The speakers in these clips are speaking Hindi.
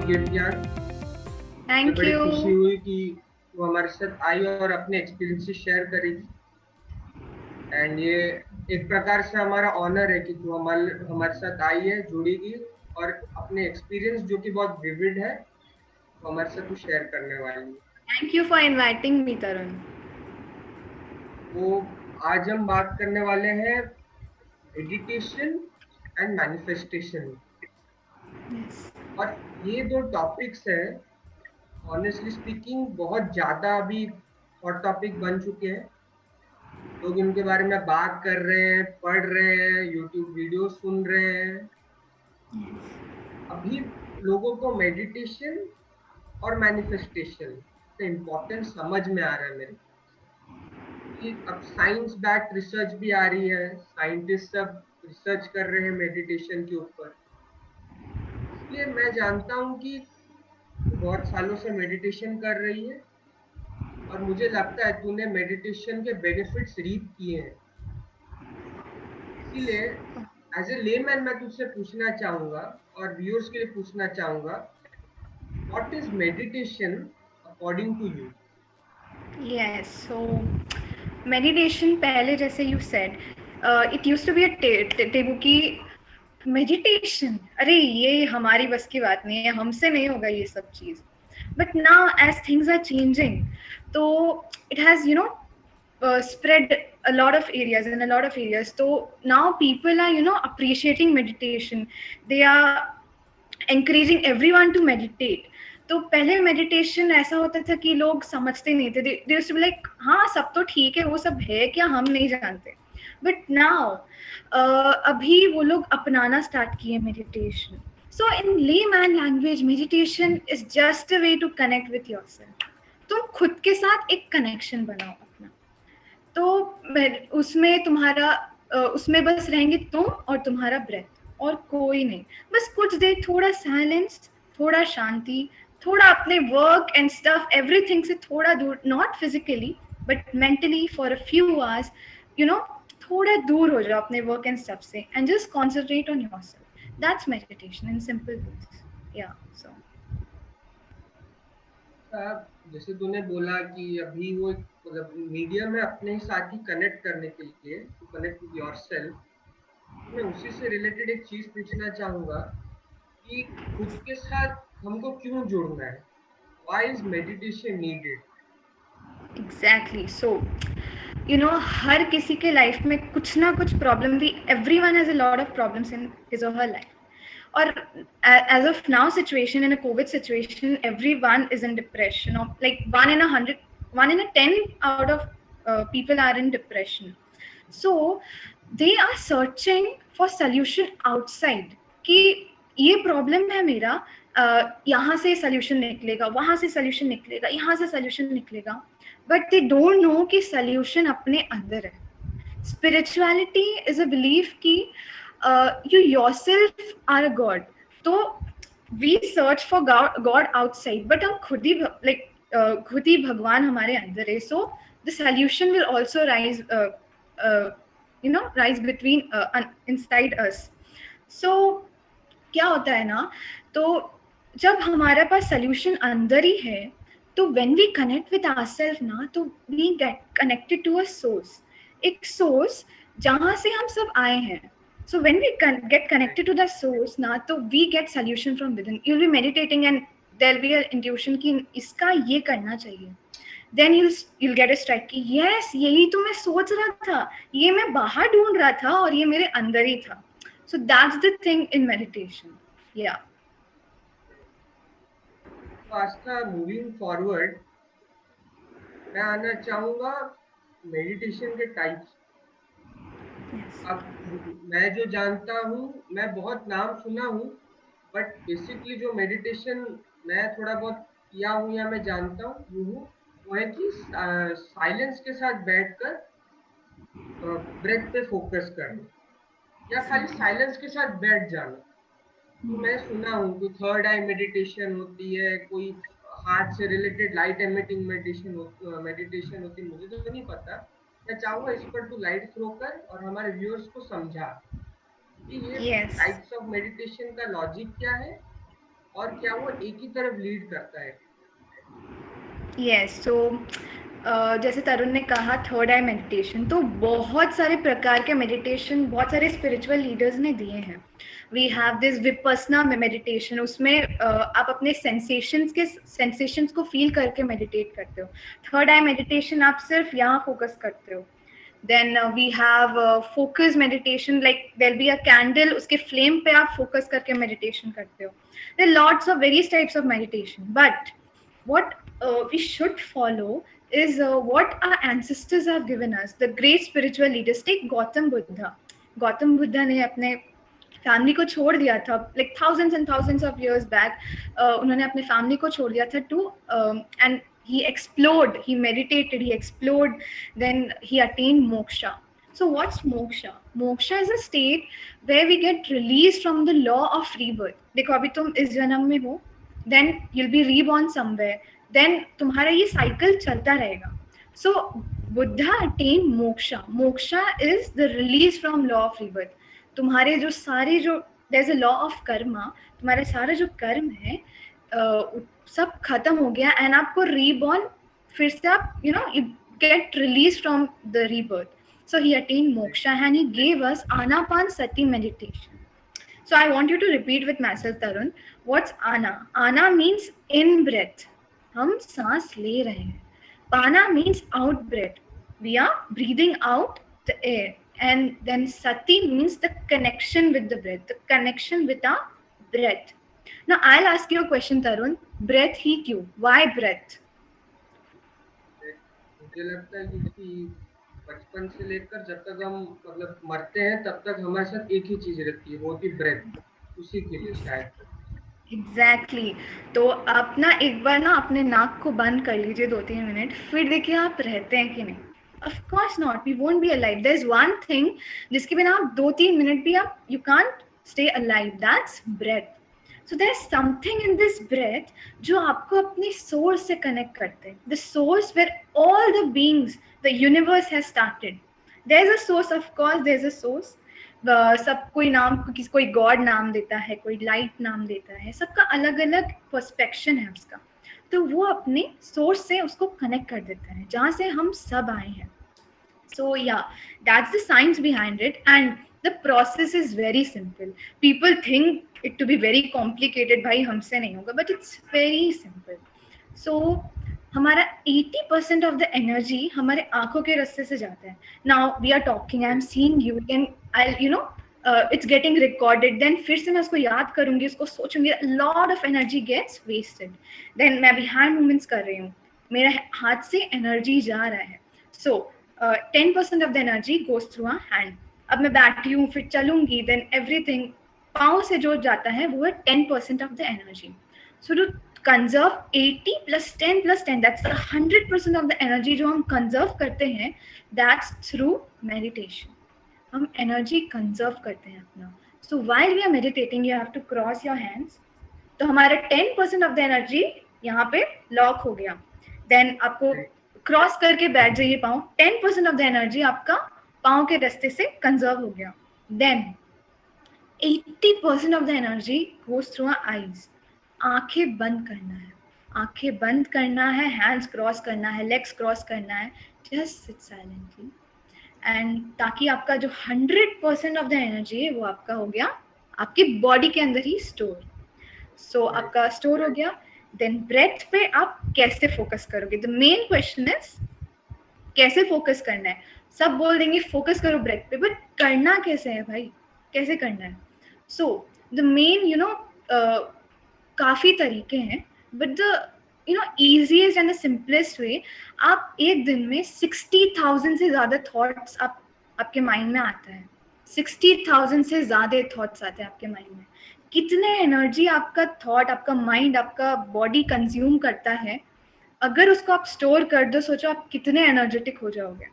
कीर्तियान, मुझे थैंक बड़ी यू। खुशी हुई कि वो हमारे साथ आई और अपने एक्सपीरियंसेस शेयर करेगी। एंड ये एक प्रकार से हमारा ऑनर है कि तू हमारे हमारे साथ आई है, जुड़ेगी और अपने एक्सपीरियंस जो कि बहुत विविड है वो हमारे साथ तू शेयर करने वाली है। Thank you for inviting me Tarun. तो आज हम बात करने वाले हैं मेडिटेशन एंड मैनिफेस्टेशन। यस। और ये दो टॉपिक्स हैं, ऑनेस्टली स्पीकिंग बहुत ज्यादा अभी हॉट टॉपिक बन चुके हैं। लोग इनके बारे में बात कर रहे हैं, पढ़ रहे हैं, यूट्यूब वीडियो सुन रहे हैं। अभी लोगों को मेडिटेशन और मैनिफेस्टेशन का इम्पोर्टेंस समझ में आ रहा है मेरे को। कि अब साइंस बैक्ड रिसर्च भी आ रही है, साइंटिस्ट सब रिसर्च कर रहे हैं मेडिटेशन के ऊपर। इसलिए मैं जानता हूँ कि तू बहुत सालों से मेडिटेशन कर रही है और मुझे लगता है तूने मेडिटेशन के बेनिफिट्स रीप किए हैं। इसीलिए एज ए लेमैन मैं तुझसे पूछना चाहूंगा और व्यूअर्स के लिए पूछना चाहूंगा, what is meditation according to you? Yes, so meditation पहले जैसे you said, it used to be a taboo की मेडिटेशन, अरे ये हमारी बस की बात नहीं है, हमसे नहीं होगा ये सब चीज। But now as things are changing, तो it has spread a lot of areas in a lot of areas. So now people are appreciating meditation. They are encouraging everyone to meditate. तो पहले मेडिटेशन ऐसा होता था कि लोग समझते नहीं थे, they used to be like हाँ सब तो ठीक है, वो सब है क्या, हम नहीं जानते। बट नाउ अभी वो लोग अपनाना स्टार्ट किए meditation. So in layman language meditation is just a way to connect with yourself. तुम खुद के साथ एक कनेक्शन बनाओ अपना। तो उसमें तुम्हारा उसमें बस रहेंगे तुम और तुम्हारा ब्रेथ, और कोई नहीं। बस कुछ देर थोड़ा साइलेंस, थोड़ा शांति, थोड़ा अपने वर्क एंड स्टफ एवरीथिंग से थोड़ा दूर, not physically but mentally for a few hours, you know थोड़ा दूर हो जाओ अपने वर्क एंड स्टफ से and just concentrate on yourself. That's meditation in simple words. या सो जैसे तूने बोला कि अभी वो एक मतलब मीडियम है अपने ही साथ ही कनेक्ट करने के लिए, टू कनेक्ट विद योरसेल्फ। तो मैं उसी से रिलेटेड एक चीज पूछना चाहूंगा कि खुद के साथ हमको क्यों जुड़ना है? Why is meditation needed? Exactly. So हर किसी के लाइफ में कुछ ना कुछ प्रॉब्लम भी, everyone has a lot of problems in his or her life. और as of now situation, in a COVID situation, everyone is in depression, or like 1 in 100, 1 in 10 out of people are in depression. So they are searching for solution outside, कि ये प्रॉब्लम है मेरा, यहाँ से सल्यूशन निकलेगा, वहां से सल्यूशन निकलेगा, यहाँ से सल्यूशन निकलेगा, बट दे डोंट नो कि सल्यूशन अपने अंदर है। स्पिरिचुअलिटी इज अ बिलीफ कि you yourself are a god. तो we search for god outside, but हम खुद ही खुद ही भगवान हमारे अंदर है। So the solution will also rise, rise between inside us. So क्या होता है ना, तो जब हमारे पास सल्यूशन अंदर ही है, तो when we connect with ourself ना, तो we get connected to a source, एक सोर्स जहां से हम सब आए हैं। So when we get connected to the source ना, तो we get solution from within. You'll be meditating and there'll be an intuition कि इसका ये करना चाहिए। Then you'll get a strike कि yes, यही तो मैं सोच रहा था, ये मैं बाहर ढूंढ रहा था और ये मेरे अंदर ही था। So that's the thing in meditation. Yeah. तो आस्था, मूविंग फॉरवर्ड, मैं आना चाहूंगा मेडिटेशन के टाइप्स। Yes. अब मैं जो जानता हूँ, मैं बहुत नाम सुना हूँ, बट बेसिकली जो मेडिटेशन मैं थोड़ा बहुत किया हूँ या मैं जानता हूँ वो है कि साइलेंस के साथ बैठकर ब्रेथ पे फोकस करना या खाली Exactly. साइलेंस के साथ बैठ जाना। तो मैं सुना हूँ कि थर्ड आई मेडिटेशन होती है, कोई हार्ट से रिलेटेड लाइट एमिटिंग मेडिटेशन होती है, मुझे तो नहीं पता। मैं चाहूंगा इस पर तू लाइट थ्रो कर और हमारे व्यूअर्स को समझा कि ये Yes. टाइप्स ऑफ मेडिटेशन का लॉजिक क्या है और क्या वो एक ही तरफ लीड करता है? यस, सो जैसे तरुण ने कहा थर्ड आई मेडिटेशन, तो बहुत सारे प्रकार के मेडिटेशन बहुत सारे स्पिरिचुअल लीडर्स ने दिए हैं. We have this Vipassana meditation, उसमें आप अपने सेंसेशंस को फील करके मेडिटेट करते हो. थर्ड आई मेडिटेशन आप सिर्फ यहाँ फोकस करते हो. Then we have focus meditation, like there'll be a candle, उसके flame पे आप focus करके meditation करते हो. There are lots of various types of meditation, but what we should follow is what our ancestors have given us, the great spiritual leaders. Take Gautam Buddha. Gautam Buddha ने अपने फैमिली को छोड़ दिया था, like thousands of years back. उन्होंने अपने फैमिली को छोड़ दिया था too and he explored, he meditated, he explored, then he attained moksha. So what's moksha? Moksha is a state where we get released from the law of rebirth. देखो अभी तुम इस जन्म में हो, then you'll be reborn somewhere, then तुम्हारा ये cycle चलता रहेगा. So Buddha attained moksha. Moksha is the release from law of rebirth. तुम्हारे जो सारे जो there's a law of karma, तुम्हारे सारे जो कर्म है सब खत्म हो गया एंड आपको रीबॉर्न, फिर से आप you get release from the rebirth. So he attain moksha and he gave us Anapanasati meditation. So I want you to repeat with myself, Tarun. What's ana? Ana means in breath, हम सांस ले रहे हैं. पाना means out breath, we are breathing out the air. And then sati means the connection with the breath, the connection with our breath. Now I'll ask you a question, Tarun. Breath ही क्यों? Why breath? मुझे लगता है कि बचपन से लेकर जब तक हम मतलब मरते हैं तब तक हमारे साथ एक ही चीज रहती है, वो होती ब्रेथ. उसी के लिए शायद. Exactly. तो आप ना एक बार ना अपने नाक को बंद कर लीजिए 2-3 मिनट, फिर देखिए आप रहते हैं कि नहीं. Of course not. We won't be alive. There's one thing जिसके बिना आप 2-3 मिनट भी आप you can't stay alive. That's breath. So there's something in this breath जो आपको अपनी source से connect करते हैं. The source where all the beings, the universe has started. There's a source, of course. There's a source. सब कोई नाम, कोई गॉड नाम देता है, कोई लाइट नाम देता है, सबका अलग अलग पर्सपेक्शन है उसका. तो वो अपने सोर्स से उसको कनेक्ट कर देता है जहाँ से हम सब आए हैं. So yeah, that's the science behind it, and the process is very simple. People think it to be very complicated, भाई हमसे नहीं होगा, but it's very simple. So हमारा 80% of the energy हमारे आंखों के रास्ते से जाता है. Now we are talking, I'm seeing you, and I'll it's getting recorded. Then फिर से मैं उसको याद करूंगी, उसको सोचूंगी. A lot of energy gets wasted. Then मैं अभी hand movements कर रही हूँ, मेरा हाथ से energy जा रहा है. So 10% of the energy goes through our hand. अब मैं बैठी हूँ, फिर चलूंगी, then everything पाँव से जो जाता है वो है 10% of the energy. So to conserve 80 plus 10 plus 10, that's the 100% of the energy जो हम conserve करते हैं, that's through meditation. हम energy conserve करते हैं अपना. So while we are meditating, you have to cross your hands. तो हमारा 10% of the energy यहाँ पे lock हो गया. Then आपको क्रॉस करके बैठ जाइए पाँव. 10% ऑफ द एनर्जी आपका पाँव के रास्ते से कंजर्व हो गया. Then 80% of the energy goes through our eyes. आंखें बंद करना है, आंखें बंद करना है, हैंड्स क्रॉस करना है, लेग्स क्रॉस करना है. जस्ट सिट साइलेंटली एंड ताकि आपका जो 100% ऑफ द एनर्जी है वो आपका हो गया आपकी बॉडी के अंदर ही स्टोर. सो आपका स्टोर हो गया. देन ब्रेथ पे आप कैसे फोकस करोगे? द मेन क्वेश्चन इज कैसे फोकस करना है. सब बोल देंगे फोकस करो ब्रेथ पे, बट करना कैसे है भाई, कैसे करना है? सो द मेन काफी तरीके हैं, but the easiest and the simplest way, आप एक दिन में 60,000 से ज्यादा थॉट्स आपके माइंड में आता है. 60,000 से ज्यादा थॉट्स आते हैं आपके माइंड में. कितने एनर्जी आपका थॉट, आपका माइंड, आपका बॉडी कंज्यूम करता है. अगर उसको आप स्टोर कर दो, सोचो आप कितने एनर्जेटिक हो जाओगे.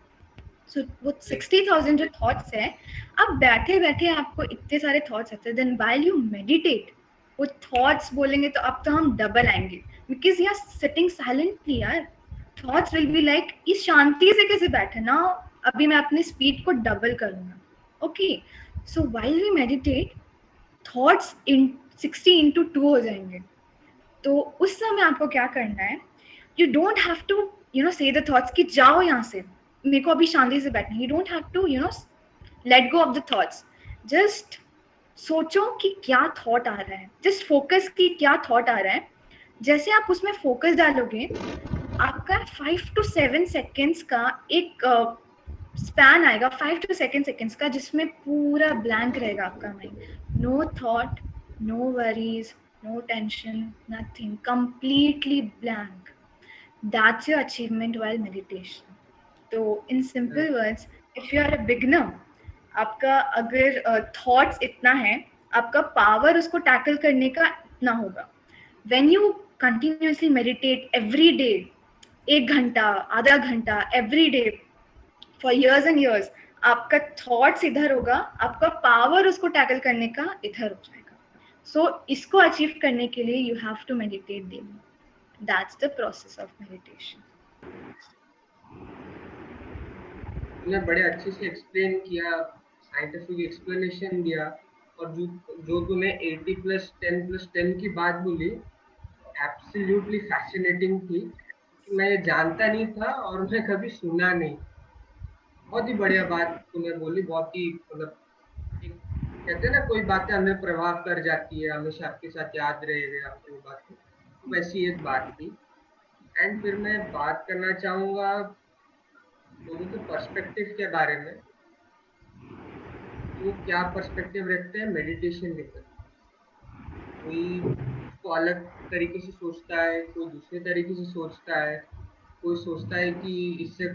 सो वो 60,000 जो थॉट्स है, अब बैठे बैठे आपको इतने सारे थॉट्स आते हैं. देन व्हाइल यू मेडिटेट, वो थॉट्स बोलेंगे तो अब तो हम डबल आएंगे, because you are sitting silently. यार थॉट्स विल बी लाइक ये शांति से कैसे बैठे ना, अभी मैं अपनी स्पीड को डबल करूंगा. Okay, so while we meditate thoughts in 60 into 2 हो जाएंगे. तो उस समय आपको क्या करना है, यू डोंट हैव टू से द थॉट्स कि जाओ यहाँ से, मेरे को अभी शांति से बैठना, you don't have to let go of the thoughts, just सोचो कि क्या थॉट आ रहा है, जस्ट फोकस कि क्या थॉट आ रहा है। जैसे आप उसमें फोकस डालोगे, आपका 5 to 7 सेकेंड्स का एक स्पैन आएगा, 5 to 7 सेकेंड्स का, जिसमें पूरा ब्लैंक रहेगा आपका mind, no thought, no worries, no tension, nothing, completely blank. That's your achievement while meditation. तो in simple words, if you are a beginner, आपका अगर थॉट्स इतना है, आपका पावर उसको टैकल करने का इतना होगा। When you continuously meditate every day, 1 घंटा, आधा घंटा, every day for years and years, आपका थॉट्स इधर होगा, आपका पावर उसको टैकल करने का इधर हो जाएगा। सो इसको अचीव करने के लिए you have to meditate daily. That's the process of meditation. तुमने बड़े अच्छे से एक्सप्लेन किया, साइंटिफिक एक्सप्लेनेशन दिया, और जो जो तूने 80+10+10 की बात बोली, एब्सोल्युटली फैसिनेटिंग थी। मैं ये जानता नहीं था और मैं कभी सुना नहीं। बहुत ही बढ़िया बात तूने बोली, बहुत ही मतलब, एक कहते हैं ना, कोई बातें हमें प्रभाव कर जाती है, हमेशा आपके साथ याद रहेगा आपकी वो बातें, तो वैसी एक बात थी। एंड फिर मैं बात करना चाहूंगा लोगों के पर्सपेक्टिव के बारे में, वो क्या पर्सपेक्टिव रखते हैं मेडिटेशन लेकर। कोई उसको अलग तरीके से सोचता है, कोई दूसरे तरीके से सोचता है, कोई सोचता है कि इससे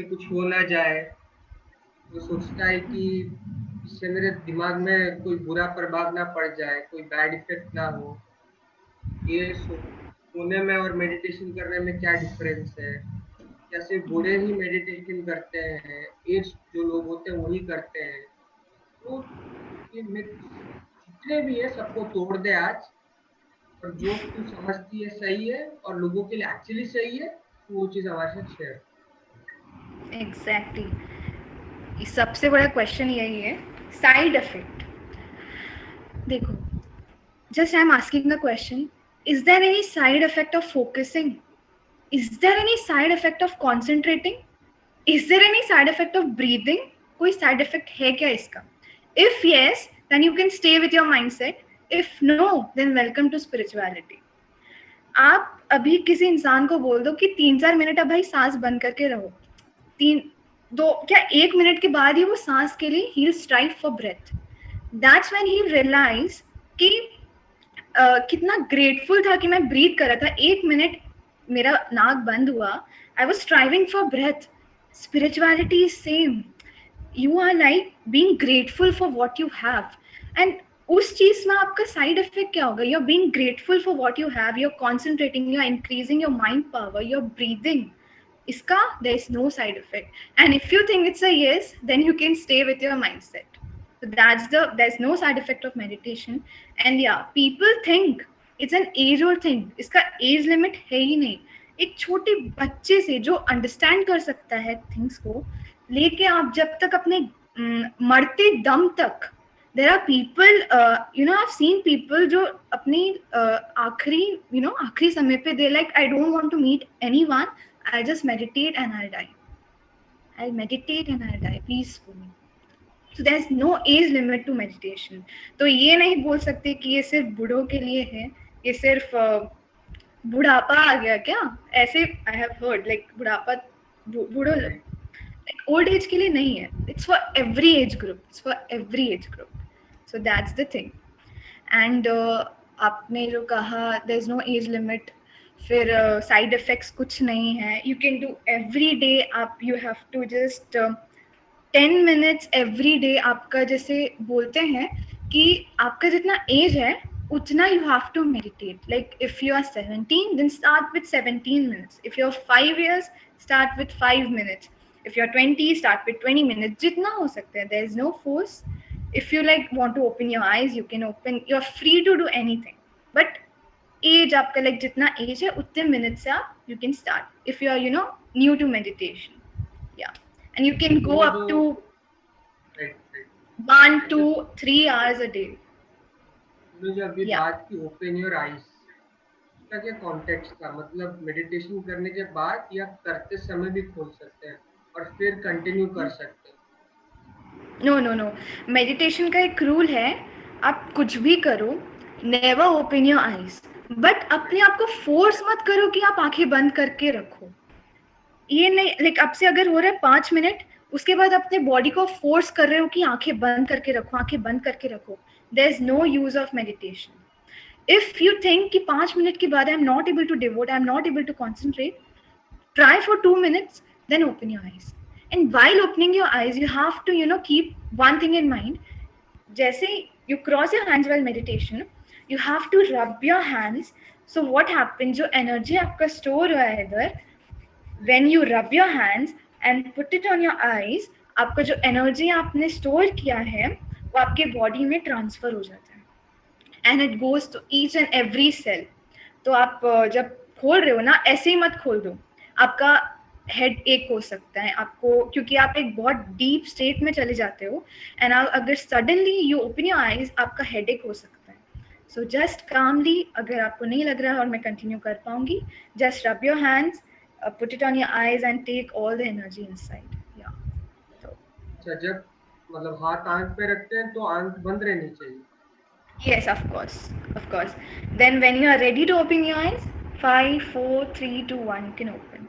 कुछ हो ना जाए, कोई सोचता है कि इससे मेरे दिमाग में कोई बुरा प्रभाव ना पड़ जाए, कोई बैड इफेक्ट ना हो। ये सोने में और मेडिटेशन करने में क्या डिफरेंस है, क्या सिर्फ बूढ़े ही मेडिटेशन करते हैं, एज जो लोग होते हैं वही करते हैं। तो ये जितने भी है सबको तोड़ दे आज, और जो तू समझती है सही है और लोगों के लिए एक्चुअली सही है, तो वो चीज हमारे साथ शेयर। एग्जैक्टली, सबसे बड़ा क्वेश्चन यही है, साइड इफेक्ट। देखो, just I'm asking the question, is there any side effect of focusing? Is there any side effect of concentrating? Is there any side effect of breathing? कोई side effect है क्या इसका? If yes, then you can stay with your mindset. If no, then welcome to spirituality. आप अभी किसी इंसान को बोल दो कि 3-4 मिनट अब भाई सांस बंद करके रहो, 1 मिनट के बाद ही वो सांस के लिए he'll strive for breath. That's when he realize कि कितना ग्रेटफुल था कि मैं ब्रीथ कर रहा था, 1 मिनट मेरा नाक बंद हुआ, I was striving for breath. Spirituality is same, you are like being grateful for what you have. And उस चीज में आपका साइड इफेक्ट क्या होगा? You are being grateful for what you have, you are concentrating, you are increasing your mind power, you are breathing, इसका there is no side effect. And if you think it's a yes, then you can stay with your mindset. So there's no side effect of meditation. And yeah, people think it's an age old thing, इसका age limit है ही नहीं। एक छोटे बच्चे से जो अंडरस्टैंड कर सकता है थिंग्स को, लेके आप जब तक अपने मरते दम तक, there are people, I've seen people जो अपनी आखिरी समय पे they like, I don't want to meet anyone, I'll just meditate and I'll die. I'll meditate and I'll die peacefully. So there's no age limit to meditation. तो ये नहीं बोल सकते कि ये सिर्फ बूढ़ों के लिए है, ये सिर्फ बुढ़ापा आ गया क्या, ऐसे I have heard like बुढ़ापा बूढ़ों like old age के लिए नहीं है, it's for every age group, it's for every age group. So that's the thing. And आपने जो कहा there's no age limit, फिर साइड इफेक्ट्स कुछ नहीं है, you can do every day. आप you have to just 10 minutes every day. आपका जैसे बोलते हैं कि आपका जितना एज है उतना you have to meditate. Like if you are 17 then start with 17 minutes, if you are 5 years start with 5 minutes, if you are 20 start with 20 minutes, जितना हो सकता है। There is no force. If you like want to open your eyes, you can open, you are free to do anything, but age आपका लाइक जितना एज है उतने मिनट से आप you can start if you are new to meditation, या and you can go up to 1 to 3 hours a day. जो अभी बात की ओपन योर आईज, का क्या कॉन्टेक्स्ट था, मतलब मेडिटेशन करने के बाद या करते समय भी खोल सकते हैं और फिर कंटिन्यू कर सकते हैं? नो नो नो, मेडिटेशन का एक रूल है, आप कुछ भी करो, never open your eyes, but अपने आप को फोर्स मत करो कि आप आंखें बंद करके रखो। ये नहीं, लाइक आपसे अगर हो रहा है 5 मिनट, उसके बाद अपने बॉडी को फोर्स कर रहे हो कि आंखें बंद करके रखो, आंखें बंद करके रखो, there is no use of meditation. If you think कि 5 मिनट के बाद I am not able to devote, I am not able to concentrate, try for 2 minutes, then open your eyes. And while opening your eyes, you have to, keep one thing in mind. Jaise you cross your hands while meditation, you have to rub your hands. So what happens, जो energy आपका store हुआ है इधर, when you rub your hands and put it on your eyes, आपका जो energy आपने store किया है वो आपके body में transfer हो जाता है, and it goes to each and every cell. तो आप जब खोल रहे हो ना, ऐसे ही मत खोल दो, आपका हेड एक हो सकता है आपको, क्योंकि आप एक बहुत डीप स्टेट में चले जाते हो, एंड अगर suddenly you open your eyes, आपका हेड एक हो सकता है। सो जस्ट कामली, अगर आपको नहीं लग रहा है और मैं कंटिन्यू कर पाऊंगी, just rub your hands, put it on your eyes and take all the energy inside. या तो अच्छा, जब मतलब हाथ आंख पे रखते हैं तो आंख बंद रहनी चाहिए? yes, of course, of course. Then when you are ready to open your eyes, 5 4 3 2 1, you can open.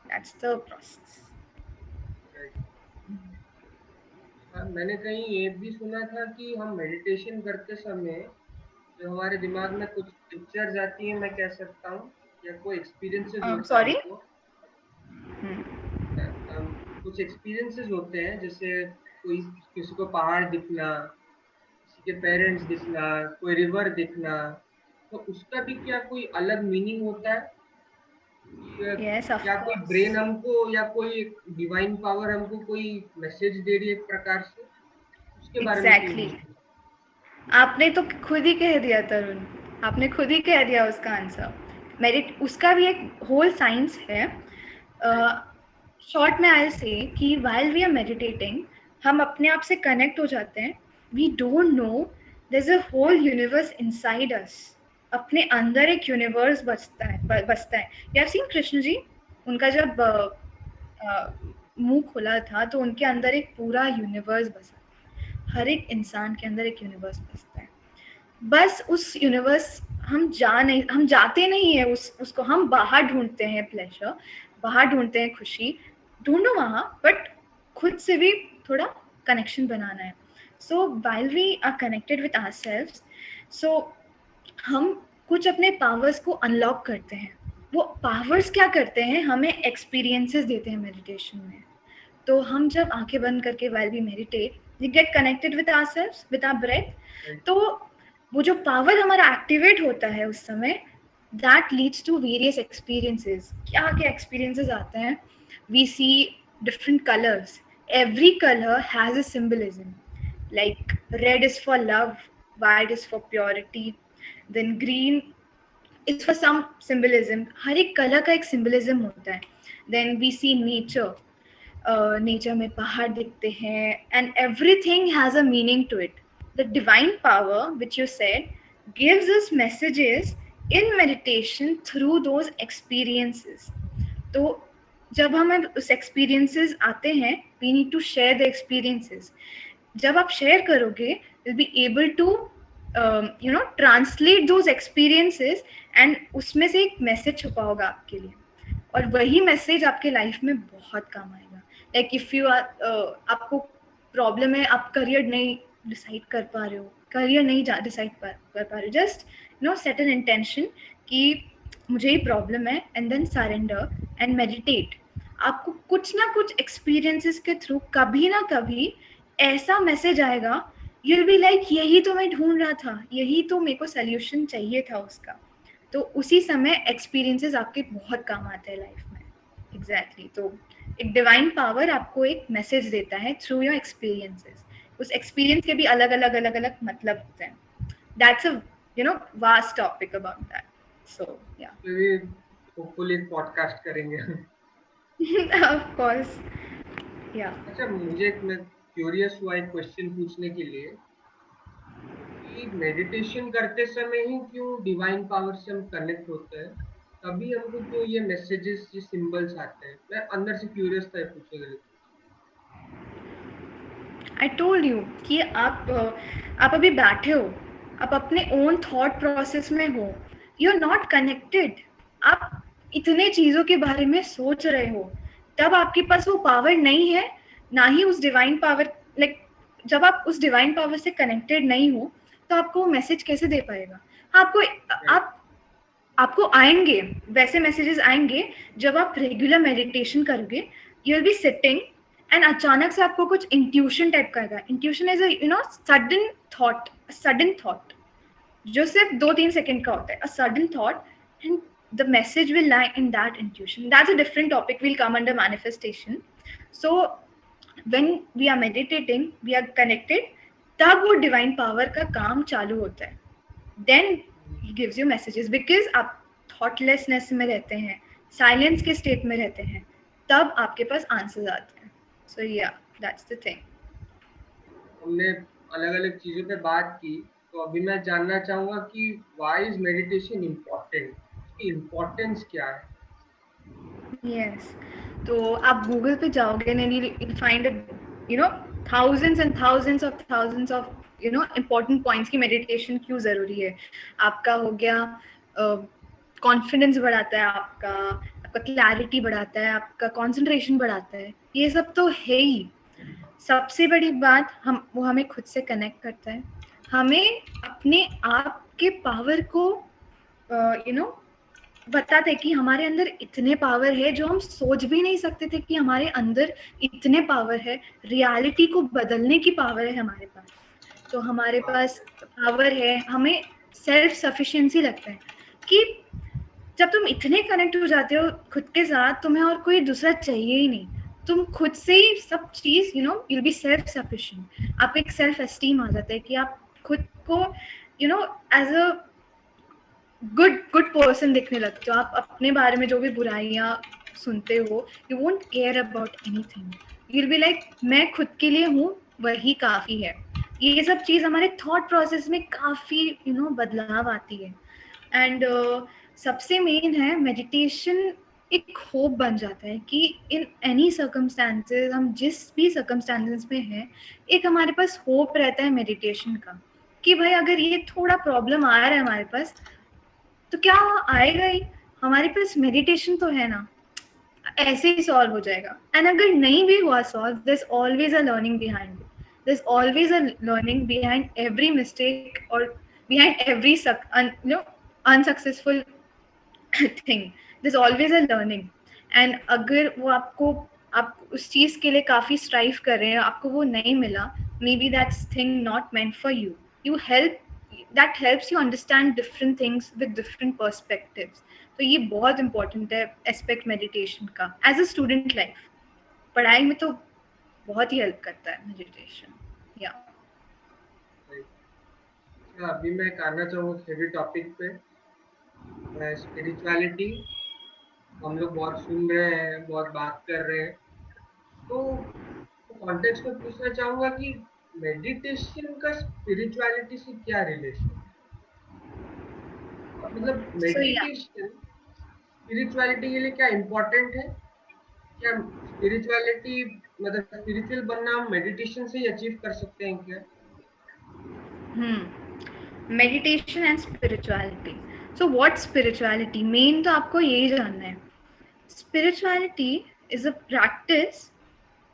That's the process. Right. हाँ, मैंने कहीं ये भी सुना था कि हम मेडिटेशन करते समय जो हमारे दिमाग में कुछ पिक्चर्स आती है, मैं कह सकता हूँ, या कोई एक्सपीरियंसेस होता है Sorry. हमको, कुछ एक्सपीरियंसेस होते हैं, जैसे कोई किसी को पहाड़ दिखना, किसी के पेरेंट्स दिखना, कोई रिवर दिखना, तो उसका भी क्या कोई अलग मीनिंग होता है? कि Yes, of क्या कोई ब्रेन course. हमको या कोई डिवाइन पावर हमको कोई मैसेज दे रही है एक प्रकार से, उसके बारे में क्यों Exactly. नहीं? आपने तो खुद ही कह दिया तरुण, आपने खुद ही कह दिया उसका आंसर। मेरिट उसका भी एक होल साइंस है। शॉर्ट में आई से कि while we are meditating, हम अपने आप से कनेक्ट हो जाते हैं। We don't know there's a whole universe inside us. अपने अंदर एक यूनिवर्स बसता है। You have seen Krishna ji, उनका जब मुंह खुला था तो उनके अंदर एक पूरा यूनिवर्स बसा। हर एक इंसान के अंदर एक यूनिवर्स बसता है। बस उस यूनिवर्स हम जाते नहीं है उसको हम बाहर ढूंढते हैं, प्लेजर बाहर ढूंढते हैं, खुशी ढूंढो वहां, बट खुद से भी थोड़ा कनेक्शन बनाना है। So while we are connected with ourselves, so हम कुछ अपने पावर्स को अनलॉक करते हैं। वो पावर्स क्या करते हैं, हमें एक्सपीरियंसेस देते हैं मेडिटेशन में। तो हम जब आंखें बंद करके while we meditate, we get connected with ourselves, with our breath. Right. तो वो जो पावर हमारा एक्टिवेट होता है उस समय, that leads to various experiences. क्या क्या experiences आते हैं? We see different colors. Every color has a symbolism. Like red is for love, white is for purity, then green is for some symbolism. हर एक कलर का एक symbolism होता है. Then we see nature. Nature में पहाड़ दिखते हैं, and everything has a meaning to it. The divine power which you said gives us messages in meditation through those experiences. तो जब हमें उस एक्सपीरियंसेस आते हैं, we need to share the experiences. जब आप शेयर करोगे, will be able to translate those experiences, and उसमें से एक मैसेज छुपा होगा आपके लिए, और वही मैसेज आपके लाइफ में बहुत काम आएगा। लाइक इफ यू आर आपको प्रॉब्लम है, आप करियर नहीं डिसाइड कर पा रहे हो, करियर नहीं डिसाइड कर पा रहे हो, जस्ट सेट एन इंटेंशन कि मुझे ही प्रॉब्लम है, and then surrender and meditate. आपको कुछ ना कुछ एक्सपीरियंसेस के थ्रू कभी ना कभी ऐसा मैसेज आएगा, यू विल बी लाइक यही तो मैं ढूंढ रहा था, यही तो मेरे को सोल्यूशन चाहिए था उसका। तो उसी समय एक्सपीरियंसेस आपके बहुत काम आते हैं लाइफ में। एग्जैक्टली। तो एक डिवाइन पावर आपको एक मैसेज देता है थ्रू योर एक्सपीरियंसेस। उस एक्सपीरियंस के भी अलग अलग मतलब होते हैं। That's a vast topic about that. So yeah hopefully podcast करेंगे। Of course. या अच्छा, मैं क्यूरियस हुआ एक क्वेश्चन पूछने के लिए कि कि मेडिटेशन करते समय ही क्यों डिवाइन पावर से हम कनेक्ट होते हैं, तभी हमको क्यों ये मैसेजेस, ये सिंबल्स आते हैं? मैं अंदर से क्यूरियस था पूछने के लिए। आई टोल्ड यू कि आप अभी बैठे हो, आप अपने ओन थॉट प्रोसेस में हो, यू आर नॉट कनेक्टेड, आप इतने चीज़ों के बारे में सोच रहे हो, तब आपके पास वो पावर नहीं है, ना ही उस डिवाइन पावर, लाइक जब आप उस डिवाइन पावर से कनेक्टेड नहीं हो तो आपको वो मैसेज कैसे दे पाएगा? आपको आप आपको आएंगे, वैसे मैसेजेस आएंगे जब आप रेगुलर मेडिटेशन करोगे, you will be sitting and अचानक से आपको कुछ इंट्यूशन टाइप का आएगा। इंट्यूशन इज सडन थॉट जो सिर्फ 2-3 सेकंड का होता है, a sudden thought, and the message will lie in that intuition. That's a different topic, will come under manifestation. So when we are meditating, we are connected, तब वो divine power का काम चालू होता है, then he gives you messages, because आप thoughtlessness में रहते हैं, silence के state में रहते हैं, तब आपके पास answers आते हैं. So yeah, that's the thing. हमने अलग अलग चीजों पे बात की, तो अभी मैं जानना चाहूंगा कि व्हाई इज मेडिटेशन इम्पोर्टेंट, उसकी इम्पोर्टेंस क्या है? Yes. तो आप गूगल पे जाओगे and you'll find thousands of important points कि मेडिटेशन क्यों जरूरी है. आपका हो गया कॉन्फिडेंस बढ़ाता है, आपका क्लैरिटी बढ़ाता है, आपका कंसंट्रेशन बढ़ाता है, ये सब तो है ही. सबसे बड़ी बात वो हमें खुद से कनेक्ट करता है, हमें अपने आप के पावर को बताते हैं कि हमारे अंदर इतने पावर है जो हम सोच भी नहीं सकते थे कि हमारे अंदर इतने पावर है. रियलिटी को बदलने की पावर है हमारे पास. तो हमारे पास पावर है, हमें सेल्फ सफिशिएंसी लगता है कि जब तुम इतने कनेक्ट हो जाते हो खुद के साथ, तुम्हें और कोई दूसरा चाहिए ही नहीं, तुम खुद से ही सब चीज you'll be सेल्फ सफिशिएंट. आपको एक सेल्फ एस्टीम आ जाता है कि आप खुद को एज अ गुड पर्सन दिखने लगते हो. आप अपने बारे में जो भी बुराइयां सुनते हो, you won't care about anything, you will be like मैं खुद के लिए हूँ, वही काफी है. ये सब चीज हमारे थॉट प्रोसेस में काफी बदलाव आती है. एंड सबसे मेन है मेडिटेशन एक होप बन जाता है कि इन एनी सर्कमस्टांसेस, हम जिस भी सर्कमस्टांसेस में हैं, एक हमारे पास होप रहता है मेडिटेशन का कि भाई अगर ये थोड़ा प्रॉब्लम आ रहा है हमारे पास, तो क्या आएगा ही, हमारे पास मेडिटेशन तो है ना, ऐसे ही सॉल्व हो जाएगा. एंड अगर नहीं भी हुआ solve, there is always a learning behind it. There is always a learning behind every mistake और behind every unsuccessful thing. There is always a learning. And अगर वो आप उस चीज के लिए काफी स्ट्राइव कर रहे हैं, आपको वो नहीं मिला, may be that's thing not meant for you. You help that helps you understand different things with different perspectives. तो ये बहुत important है एस्पेक्ट मेडिटेशन का एज अ स्टूडेंट लाइफ. पढ़ाई में तो बहुत ही हेल्प करता है मेडिटेशन. या अभी मैं आना चाहूँगा हेवी टॉपिक पे, स्पिरिचुअलिटी. हम लोग बहुत सुन रहे हैं, बहुत बात कर रहे हैं, तो कॉन्टेक्स्ट में पूछना चाहूंगा कि मेडिटेशन का स्पिरिचुअलिटी से क्या रिलेशन है? मतलब मेडिटेशन स्पिरिचुअलिटी के लिए क्या इम्पोर्टेंट है? क्या स्पिरिचुअलिटी, मतलब स्पिरिचुअल बनना हम मेडिटेशन से ही अचीव कर सकते हैं क्या? Meditation and spirituality. So what spirituality, main तो आपको यही जानना है. Spirituality is a practice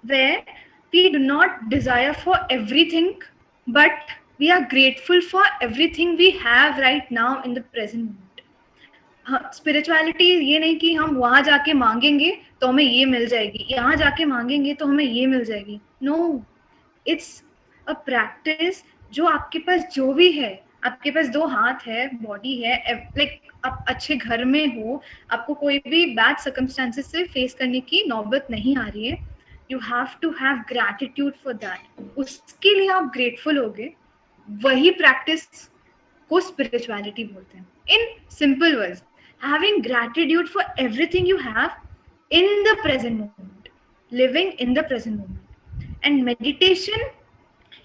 where we do not desire for everything, but we are grateful for everything we have right now in the present moment. Spirituality ये नहीं कि हम वहां जाके मांगेंगे तो हमें ये मिल जाएगी, यहाँ जाके मांगेंगे तो हमें ये मिल जाएगी. नो, इट्स अ प्रैक्टिस जो आपके पास जो भी है, आपके पास 2 हाथ है, बॉडी है, लाइक आप अच्छे घर में हो, आपको कोई भी बैड सर्कमस्टांसेस से फेस करने की नौबत नहीं आ रही है, you have to have gratitude for that. उसके लिए आप ग्रेटफुल होगे, वही प्रैक्टिस को स्पिरिचुअलिटी बोलते हैं. In simple words, having gratitude for everything you have in the present moment, living in the present moment. And meditation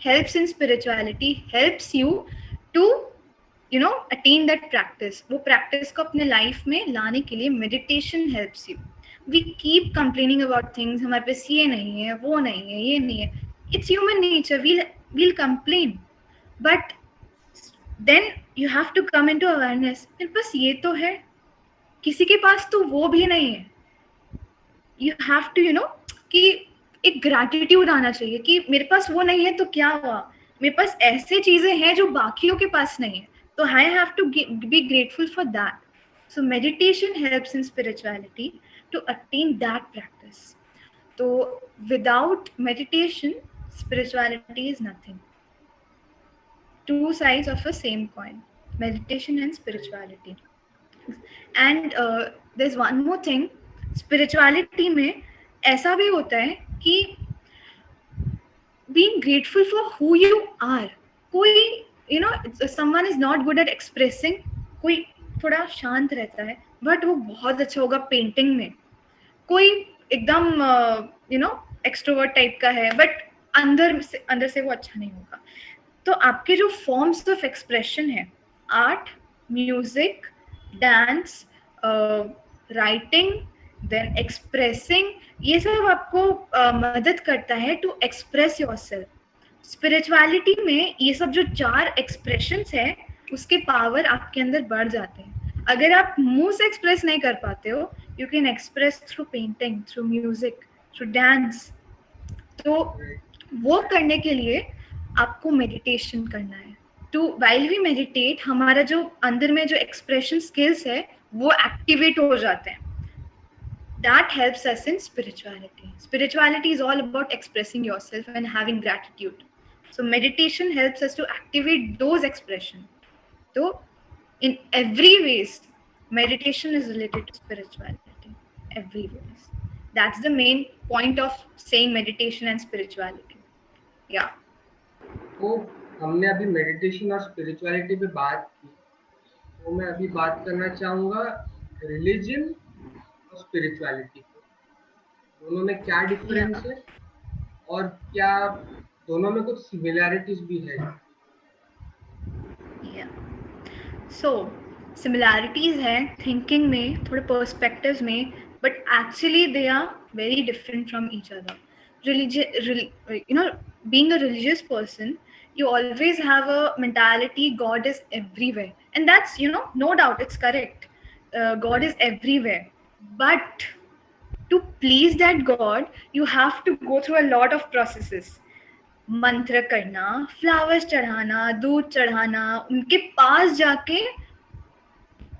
helps in spirituality, helps you to attain that practice. वो practice को अपने life में लाने के लिए meditation helps you. We keep complaining about things, हमारे पास ये नहीं है, वो नहीं है, ये नहीं है. It's human nature. We'll complain, but then you have to come into awareness. मेरे पास ये तो है, किसी के पास तो वो भी नहीं है. You have to कि एक gratitude आना चाहिए कि मेरे पास वो नहीं है तो क्या हुआ, मेरे पास ऐसे चीजें हैं जो बाकियों के पास नहीं है. So I have to be grateful for that. So meditation helps in spirituality to attain that practice. So without meditation, spirituality is nothing. Two sides of a same coin, meditation and spirituality. And there's one more thing, spirituality में ऐसा भी होता है कि being grateful for who you are. कोई someone is not good at expressing, कोई थोड़ा शांत रहता है बट वो बहुत अच्छा होगा पेंटिंग में, कोई एकदम एक्सट्रोवर्ट टाइप का है बट अंदर से वो अच्छा नहीं होगा. तो आपके जो फॉर्म्स ऑफ एक्सप्रेशन है, art, music, dance, writing, then expressing, ये सब आपको मदद करता है टू एक्सप्रेस योरसेल्फ. स्पिरिचुअलिटी में ये सब जो 4 एक्सप्रेशंस है उसके पावर आपके अंदर बढ़ जाते हैं. अगर आप मुंह से एक्सप्रेस नहीं कर पाते हो, you can express through painting, through music, through dance. तो वो करने के लिए आपको मेडिटेशन करना है. टू व्हाइल वी मेडिटेट, हमारा जो अंदर में जो एक्सप्रेशन स्किल्स है वो एक्टिवेट हो जाते हैं. That helps us in spirituality. Spirituality is all about expressing yourself and having gratitude. So meditation helps us to activate those expressions. So in every ways, meditation is related to spirituality. Every ways. That's the main point of saying meditation and spirituality. Yeah. तो हमने अभी मेडिटेशन और स्पिरिचुअलिटी पे बात की, तो मैं अभी बात करना चाहूँगा रिलीजन और स्पिरिचुअलिटी को. दोनों में क्या डिफरेंस है और क्या दोनों में कुछ सिमिलैरिटीज भी है? So similarities है थिंकिंग में, थोड़े पर्सपेक्टिव्स में, but actually they are very different from each other. Being a religious person, you always have a mentality God is everywhere, and that's no doubt it's correct. God is everywhere, but to please that God you have to go through a lot of processes. मंत्र करना, फ्लावर्स चढ़ाना, दूध चढ़ाना, उनके पास जाके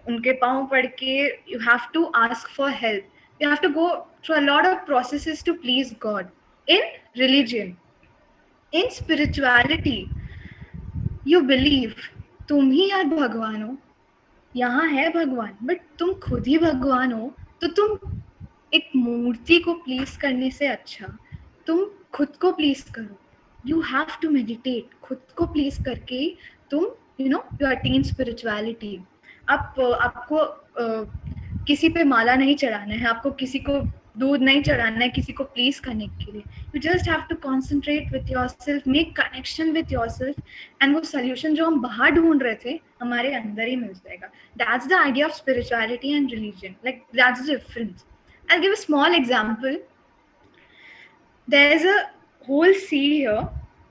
उनके पाँव पड़ के you have to ask for help. You have to go through a lot of processes to please God. In religion, in spirituality, you believe तुम ही यार भगवान हो, यहाँ है भगवान बट तुम खुद ही भगवान हो. तो तुम एक मूर्ति को प्लीज करने से अच्छा तुम खुद को प्लीज करो. You have to meditate. खुद को प्लीज करके तुम you attain spirituality. आपको किसी पे माला नहीं चढ़ाना है, आपको किसी को दूध नहीं चढ़ाना है किसी को प्लीज करने के लिए. You just have to concentrate with yourself, make connection with yourself, and वो solution जो हम बाहर ढूंढ रहे थे हमारे अंदर ही मिल जाएगा. That's the idea of spirituality and religion. Like that's the difference. I'll give a small example. There's a whole sea here,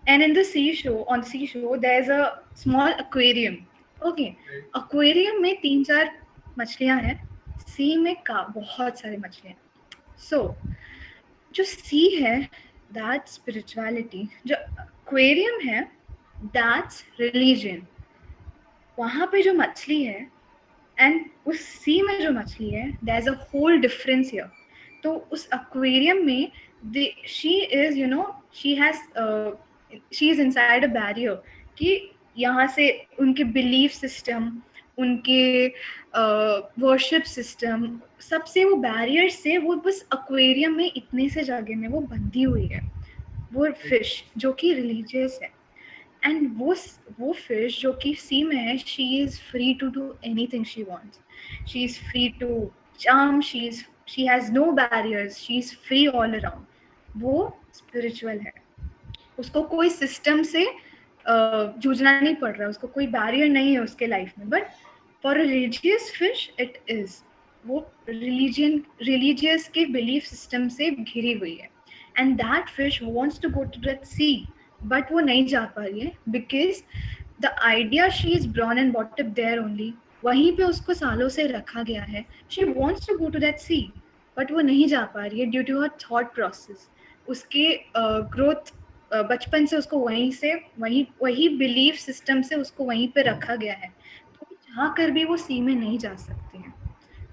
and in the seashore there's a small aquarium. Okay, aquarium में 3-4 मछलियां हैं, sea में बहुत सारे मछलियां. So जो sea है that's spirituality, जो aquarium है that's religion. वहाँ पे जो मछली है and उस sea में जो मछली है there's a whole difference here. तो उस aquarium में she is inside a barrier कि यहाँ से उनके belief system, उनके worship system, सबसे वो barrier से वो बस aquarium में इतने से जगह में वो बंधी हुई है. वो fish जो कि religious है, and वो fish जो कि sea में है, she is free to do anything she wants. She is free to jump, she has no barriers, she is free all around. वो spiritual है. उसको कोई system से जूझना नहीं पड़ रहा है, उसको कोई बैरियर नहीं है उसके लाइफ में, but for a religious fish it is, वो रिलीजियस के बिलीफ सिस्टम से घिरी हुई है, and that fish wants to go to that sea, but वो नहीं जा पा रही है because the idea she is born and brought up there only, वहीं पे उसको सालों से रखा गया है, she wants to go to that sea, but वो नहीं जा पा रही है due to her thought process, उसके ग्रोथ बचपन से उसको वही बिलीफ सिस्टम से उसको वहीं पे रखा गया है, तो चाह कर भी वो सी में नहीं जा सकते हैं।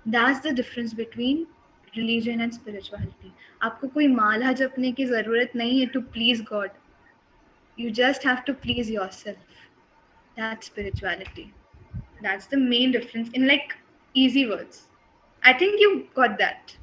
That's the difference between religion and spirituality. आपको कोई माला जपने की जरूरत नहीं है to please God, you just have to please yourself. That's spirituality. That's the main difference in like easy words. I think you got that.